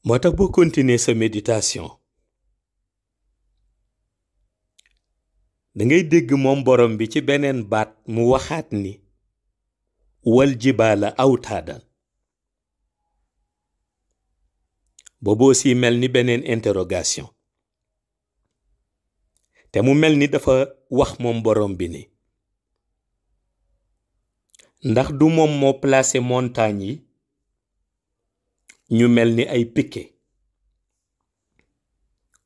moo tax boo continuer sa méditation da ngay dégg moom borom bi ci beneen baat mu waxaat ni wal jibaala awtaadan boobu aussi mel ni beneen interrogation te mu mel ni dafa wax moom borom bi ni ndax du moom moo placé montagne yi ñu mel ni ay piquet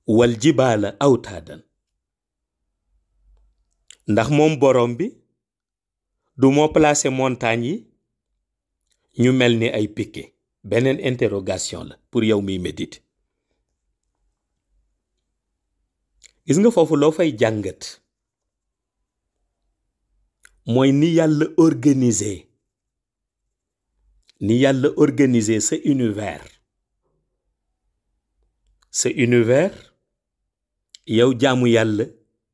wal jibaala awtaadan ndax moom borom bi du moo placé montagne yi ñu mel ni ay piquet beneen interrogation la pour yow miy méditer gis nga foofu loo fay jàngat mooy ni yàlla organiser sa univers yow jaamu yàlla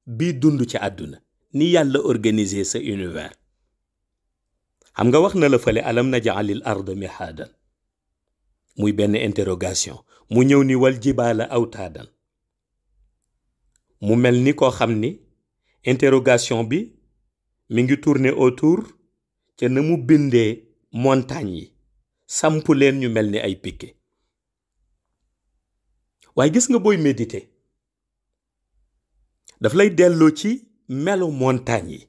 bii dund ci àdduna ni yàlla organiser sa univers xam nga wax na la fële alam naj'alil arda mihaadan muy benn interrogation mu ñëw ni wal jibaala awtaadan mu mel ni koo xam ni interrogation bi mi ngi tourner autour ca na mu bindee montagne yi samp leen ñu mel ni ay piquet waaye gis nga booy méditer daf lay delloo ci melo montagne yi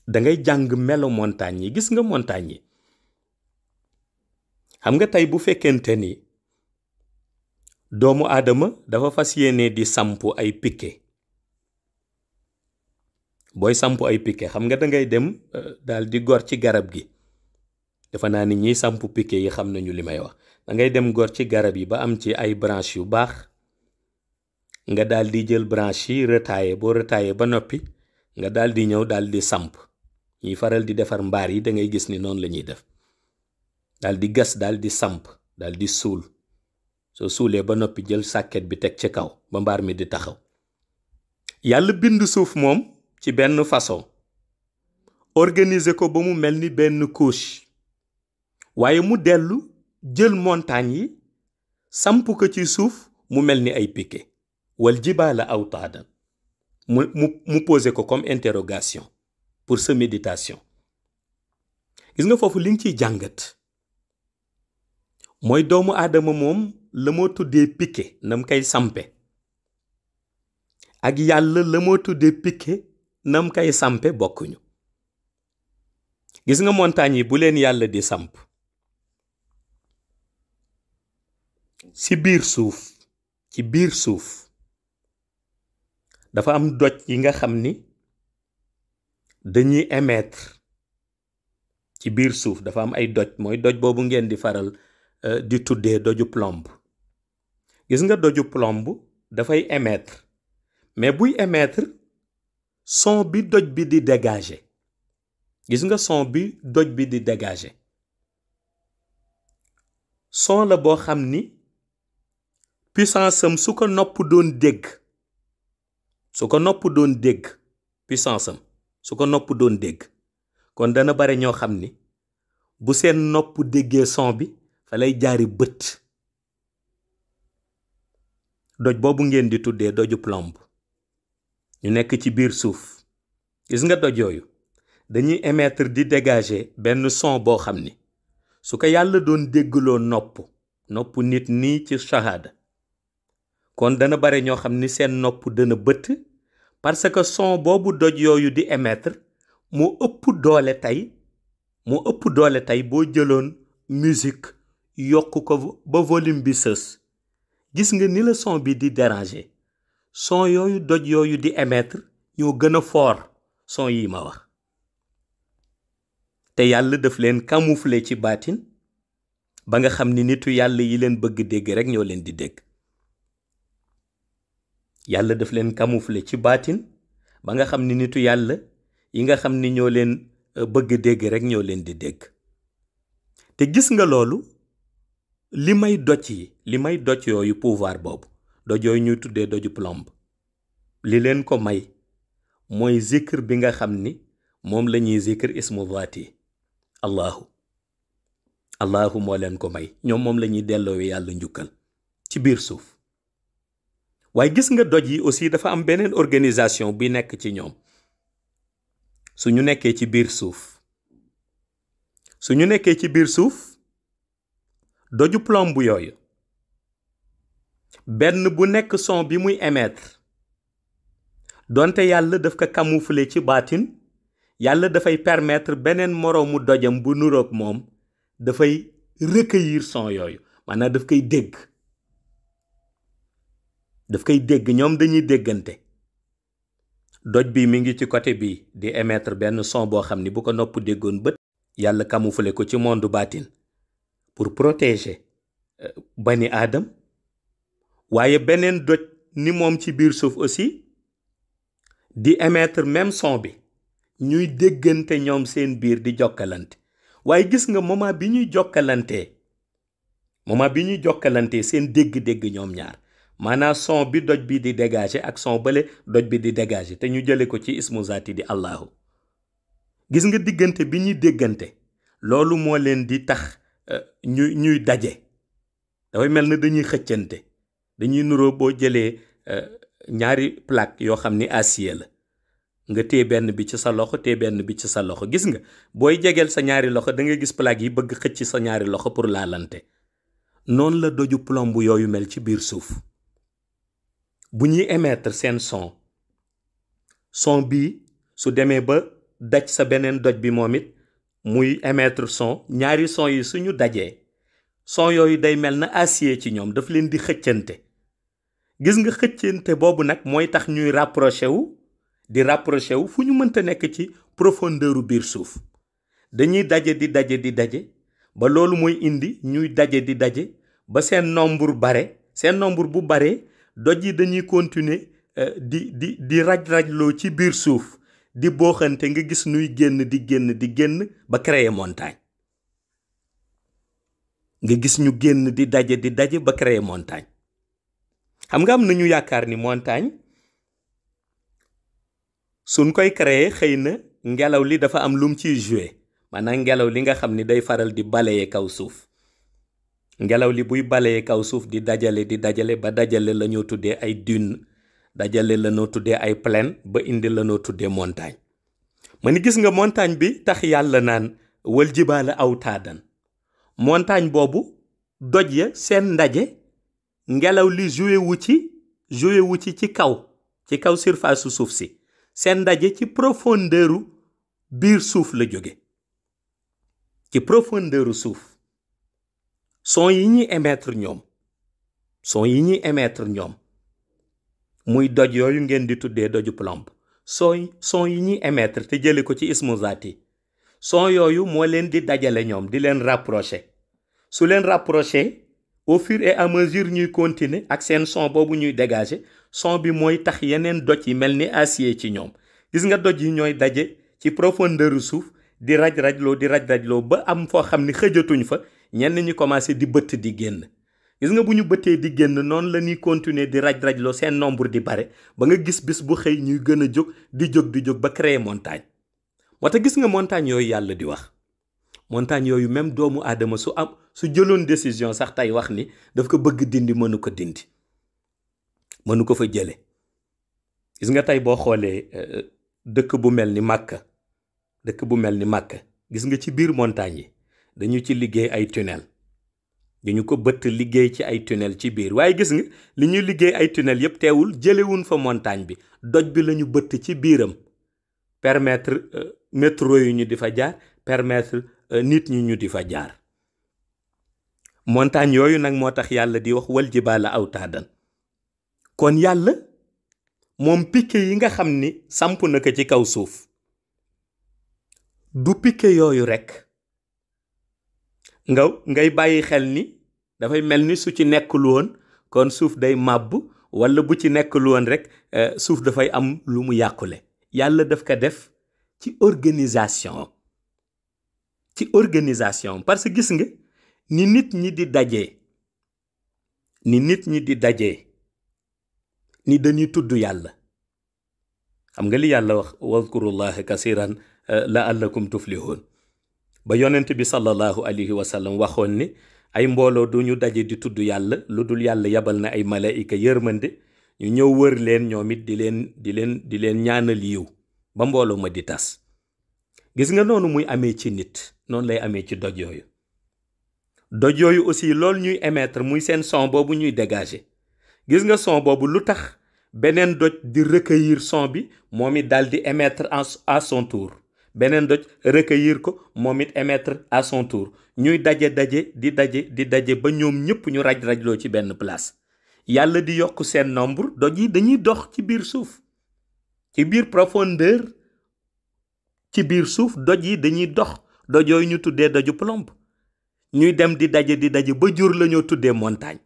da ngay jàng melo montagne yi gis nga montagne yi xam nga tey bu fekkente ni doomu aadama dafa fas yéene di samp ay piquet booy samp ay piquet xam nga da ngay dem daal di gor ci garab gi dafa naa ni ñiy samp piquet yi xam nañu li may wax da ngay dem gor ci garab yi ba am ci ay branche yu baax nga daal di jël branche yi retaillé boo retaillé ba noppi nga daal di ñëw daal di samp ñiy faral di defar mbaar yi da ngay gis ni noonu la ñuy def daal di gas daal di samp daal di suul soo suulee ba noppi jël sàkket bi teg ci kaw ba mbaar mi di taxaw yàlla bind suuf moom ci benn façon organiser ko ba mu mel ni benn couche waaye mu dellu jël montagne yi samp ko ci suuf mu mel ni ay piquet wal jibaala awtaadan mu poser ko comme interrogation pour sa méditation gis nga foofu li nga ciy jàngat mooy doomu aadama moom la moo tuddee piquet nam koy sampe ak yàlla la moo tuddee piquet nam koy sampe bokkuñu gis nga montagne yi bu leen yàlla di samp ci biir suuf dafa am doj yi nga xam ni dañuy émettre ci biir suuf dafa am ay doj mooy doj boobu ngeen di faral di tuddee doju plomb gis nga doju plomb dafay émettre mais buy émettre son bi doj bi di dégager gis nga son bi doj bi di dégager son la boo xam ni puissance am su ko nopp doon dégg puissance am su ko nopp doon dégg kon dana bare ñoo xam ni bu seen nopp déggee son bi fa lay jaari bët doj boobu ngeen di tuddee doju plomb ñu nekk ci biir suuf gis nga doj yooyu dañuy émettre di dégager benn son boo xam ni su ko yàlla doon déggloo nopp nit nii ci shahada kon dana bare ñoo xam ni seen nopp dana bëtt parce que son boobu doj yooyu di émettre moo ëpp doole tey boo jëloon musique yokk ko ba volume bi sës gis nga ni la son bi di déranger son yooyu doj yooyu di émettre ñoo gën a fort son yi ma wax te yàlla daf leen camoufler ci baatin ba nga xam ni nitu yàlla yi leen bëgg dégg rek ñoo leen di dégg yàlla daf leen camoufler ci baatin ba nga xam ni nitu yàlla yi nga xam ni ñoo leen bëgg dégg rek ñoo leen di dégg te gis nga loolu li may doj yooyu pouvoir boobu doj yooyu ñuy tuddee doju plomb li leen ko may mooy zikr bi nga xam ni moom la ñuy zikr ismu zaati allahu allahu moo leen ko may, ñoom moom la ñuy delloowe yàlla njukkal ci biir suuf. waaye gis nga doj yi aussi dafa am beneen organisation bi nekk ci ñoom. su ñu nekkee ci biir suuf doju plomb yooyu benn bu nekk son bi muy émettre, donte yàlla daf ko camoufler ci baatin, yàlla dafay permettre beneen moroomu dojam bu nuroog moom dafay recueillir son yooyu, maanaam daf koy dégg ñoom dañuy déggante. doj bi mi ngi ci côté bi di émettre benn son boo xam ni bu ko nopp déggoon bët, yàlla camoufler ko ci monde baatin pour protéger bani aadam. waaye beneen doj ni moom ci biir suuf aussi di émettre même son bi, ñuy déggante ñoom seen biir di jokkalante. waaye gis nga moment bi ñuy jokkalante seen dégg-dégg ñoom ñaar, maanaam son bi doj bi di dégager ak son bale doj bi di dégager, te ñu jële ko ci ismu zaati di allahu. gis nga diggante bi ñuy déggante, loolu moo leen di tax ñuy daje. dafay mel na dañuy xëccante, dañuy nuroo boo jëlee ñaari plaque yoo xam ni acier la, nga téye benn bi ci sa loxo, téye benn bi ci sa loxo. gis nga booy jegeel sa ñaari loxo da nga gis plaque yi bëgg xëcc sa ñaari loxo pour laalante. noonu la doju plomb yooyu mel ci biir suuf. bu ñuy émettre seen son bii su demee ba daj sa beneen doj bi moom it muy émettre son, ñaari son yi suñu dajee, son yooyu day mel na acier ci ñoom, daf leen di xëccante. gis nga xëccante boobu nag mooy tax ñuy rapproché wu fu ñu mënta nekk ci profondeur biir suuf. dañuy daje di daje ba loolu mooy indi ñuy daje di daje ba seen nombre bu bare doj yi dañuy continuer di raj-rajloo ci biir suuf, di booxante, nga gis nuy génn ba créer montagne. nga gis ñu génn di daje ba créer montagne. xam nga am nañu yaakaar ni montagne suñ koy créer xëy na ngelaw li dafa am lum ciy jouer, maanaam ngelaw li nga xam ni day faral di balayer kaw suuf. ngelaw li buy balayer kaw suuf di dajale ba dajale la ñoo tuddee ay dune, dajale la ñoo tuddee ay plaine, ba indi la ñoo tuddee montagne. ma ni gis nga montagne bi tax yàlla naan wal jibaala awtaadan, montagne boobu doj ya seen ndaje, ngelaw li joué wu ci kaw surface su suuf si, seen ndaje ci profondeur biir suuf la jóge. ci profondeur suuf son yi ñuy émettre ñoom muy doj yooyu ngeen di tuddee doju plomb, son yi ñuy émettre te jële ko ci ismu zaati, son yooyu moo leen di dajale ñoom, di leen rapprocher. su leen rapprocher au fur et à mesure ñuy continuer ak seen son boobu ñuy dégager, son bi mooy tax yeneen doj yi mel ni acier ci ñoom. gis nga doj yi ñooy daje ci profondeur suuf di raj-rajloo ba am foo xam ni xëjatuñ fa, ñenn ñi commencé di bëtt di génn. gis nga bu ñu bëttee di génn, noonu la ñuy continuer di raj-rajloo, seen nombre di bare, ba nga gis bis bu xëy ñuy gën a jóg ba créer montagne. moo tax gis nga montagne yooyu yàlla di wax, montagne yooyu même doomu aadama su jëloon décision sax tey wax ni daf ko bëgg dindi, mënu ko fa jële. gis nga tey boo xoolee dëkk bu mel ni Makka, gis nga ci biir montagne yi dañu ci liggéey ay tunnel, dañu ko bëtt liggéey ci ay tunnel ci biir. waaye gis nga li ñuy liggéey ay tunnel yépp teewul jëlewuñ fa montagne bi, doj bi lañu bëtt ci biiram, permettre métro yi ñu di fa jaar, permettre nit ñi ñu di fa jaar. montagne yooyu nag moo tax yàlla di wax wal jibaala awtaadan. kon yàlla moom piquet yi nga xam ni samp na ko ci kaw suuf, du piquet yooyu rekk ngay bàyyi xel ni dafay mel ni su ci nekkul woon kon suuf day màbb, walla bu ci nekkul woon rekk suuf dafay am lu mu yàqule. yàlla daf ko def ci organisation parce que gis nga ni nit ñi di dajee ni dañuy tudd yàlla. xam nga li yàlla wax wadkurullaha kasiran la'allakum tuflihun, ba yonent bi sallallahu alayhi wa sallam waxoon ni ay mbooloo du ñu daje di tudd yàlla lu dul yàlla yabal na ay malaayika yërmande ñu ñëw wër leen ñoom it di leen ñaanal yiw ba mbooloo ma di tas. gis nga noonu muy amee ci nit noonu lay amee ci doj yooyu. doj yooyu aussi loolu ñuy émettre muy seen son boobu ñuy dégager gis nga son boobu lu tax beneen doj di recueillir son bi moom it daal di émettre à son tour beneen doj recueillir ko moom it émettre à son tour ñuy daje di daje ba ñoom ñëpp ñu raj-rajloo ci benn place. yàlla di yokk seen nombre doj yi dañuy dox ci biir suuf ci biir profondeur ci biir suuf doj yi dañuy dox doj yooyu ñu tuddee doju plomb ñuy dem di daje ba jur la ñoo tuddee montagne.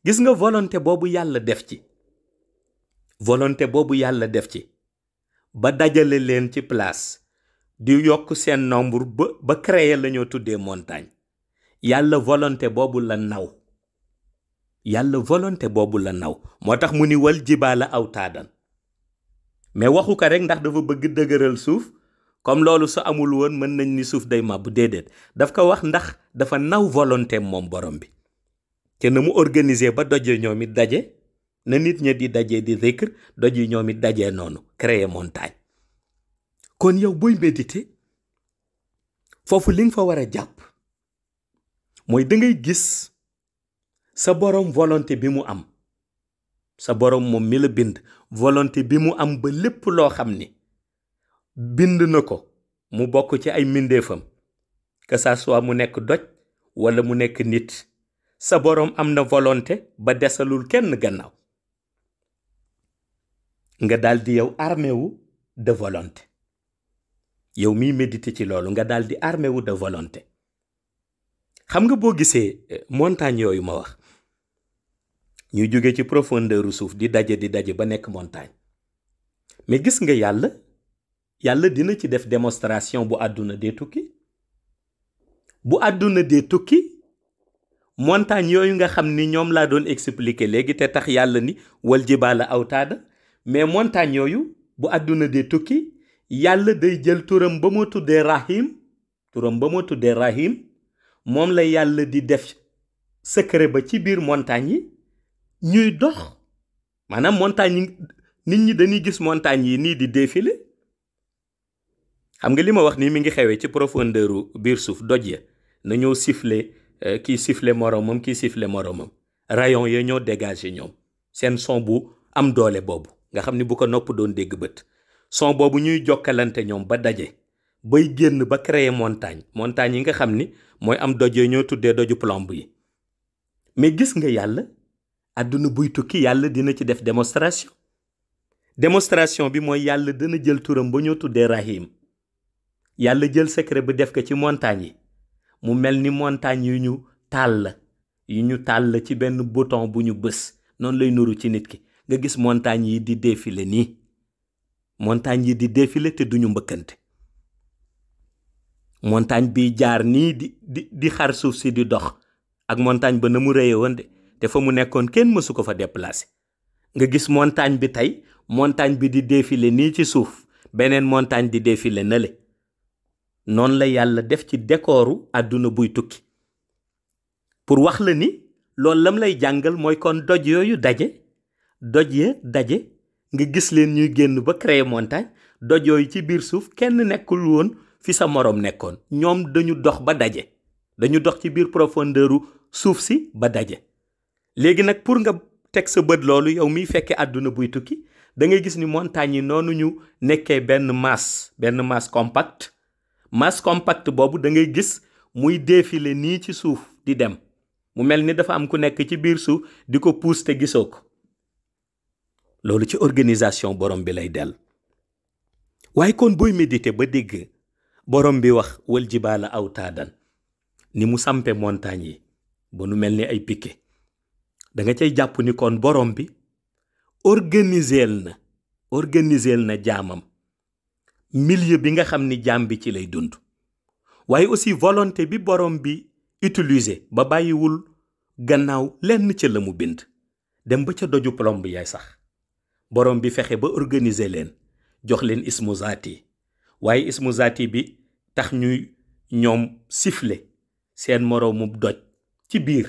gis nga volonté boobu yàlla def ci ba dajale leen ci place di yokk seen nombre ba créer la ñoo tuddee montagne. yàlla volonté boobu la naw moo tax mu ni wal jibaala awtaadan mais waxu ko rek ndax dafa bëgg dëgëral suuf comme loolu su amul woon mën nañ ni suuf day màbb. déedéet daf ko wax ndax dafa naw volonté moom borom bi te na mu organiser ba doje ñoom it daje na nit ña di daje di zikr doj yi ñoom it daje noonu créer montagne. kon yow booy méditer foofu li nga fa war a jàpp mooy da ngay gis sa borom volonté bi mu am sa borom moom mi la bind volonté bi mu am ba lépp loo xam ni bind na ko mu bokk ci ay mbindeefam que ça soit mu nekk doj wala mu nekk nit sa borom am na volonté ba desalul kenn gannaaw nga daldi yow armé wu de volonté. yow miy méditer ci loolu nga daldi armé wu de volonté. xam nga boo gisee montagne yooyu ma wax ñuy jóge ci profondeur suuf di daje ba nekk montagne mais gis nga yàlla dina ci def démonstration bu àdduna dee tukki montagne yooyu nga xam ni ñoom laa doon expliquer léegi te tax yàlla ni wal jibaala awtaada mais montagne yooyu bu àdduna dee tukki yàlla day jël turam ba moo tuddee rahim moom la yàlla di def secret ba ci biir montagne yi ñuy dox maanaam montagne yi nit ñi dañuy gis montagne yi nii di défilé. xam nga li ma wax nii mi ngi xewee ci profondeur biir suuf doj ya na ñoo siffler kii siffler moromam rayon ya ñoo dégager ñoom seen son bu am doole boobu nga xam ni bu ko nopp doon dégg bët son boobu ñuy jokkalante ñoom ba daje bay génn ba créer montagne yi nga xam ni mooy am doj ya ñoo tuddee doju plomb yi. mais gis nga yàlla àdduna buy tukki yàlla dina ci def démonstration bi mooy yàlla dana jël turam ba ñoo tuddee rahim yàlla jël secret bi def ko ci montagne yi mu mel ni montagne yu ñu tàll ci benn bouton bu ñu bës noonu lay nuru ci nit ki nga gis montagne yi di défilé nii montagne yi di défilé te duñu mbëkkante montagne bi jaar nii di xar suuf si di dox ak montagne ba na mu rëye woon de te fa mu nekkoon kenn mësu ko fa déplacé nga gis montagne bi tey montagne bi di défilé nii ci suuf beneen montagne di défilé nale noonu la yàlla def ci décoru àdduna buy tukki pour wax la ni loolu lam lay jàngal mooy kon doj yooyu daje nga gis leen ñuy génn ba créer montagne doj yooyu ci biir suuf kenn nekkul woon fi sa moroom nekkoon ñoom dañu dox ba daje dañu dox ci biir profondeur suuf si ba daje. léegi nag pour nga teg sa bët loolu yow miy fekkee àdduna buy tukki da ngay gis ni montagne yi noonu ñu nekkee benn masse compact boobu da ngay gis muy défilé nii ci suuf di dem mu mel ni dafa am ku nekk ci biir suuf di ko pousse te gisoo ko. loolu ci organisation borom bi lay dell. waaye kon booy méditer ba dégg borom bi wax wal jibaala awtaadan ni mu sampe montagne yi ba nu mel ni ay piquet da nga cay jàpp ni kon borom bi organiser na jaamam milieu bi nga xam ni jaam bi ci lay dund. waaye aussi volonté bi borom bi utiliser ba bàyyiwul gannaaw lenn ca la mu bind dem ba ca doju plomb yaay sax borom bi fexe ba organiser leen jox leen ismu zaati waaye ismu zaati bi tax ñuy ñoom siffler seen moroomu doj ci biir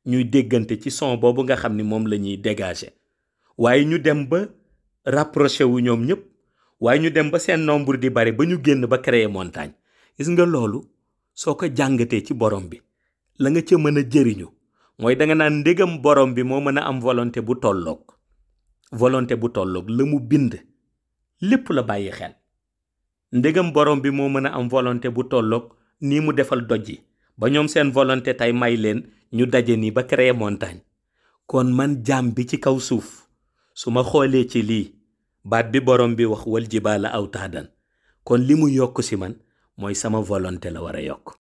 ñuy déggante ci son boobu nga xam ni moom la ñuy dégager waaye ñu dem ba rapproché wu ñoom ñëpp waaye ñu dem ba seen nombre di bari ba ñu génn ba créer montagne. gis nga loolu soo ko jàngatee ci borom bi la nga ca mën a jëriñu mooy da nga naan ndégam borom bi moo mën a am volonté bu tolloog la mu bind lépp la bàyyi xel. ndégam borom bi moo mën a am volonté bu tolloog nii mu defal doj yi ba ñoom seen volonté tey may leen ñu daje nii ba créer montagne. kon man jaam bi ci kaw suuf su ma xoolee ci lii baat bi borom bi wax wal jibaala awtaadan kon li mu yokk si man mooy sama volonté la war a yokk.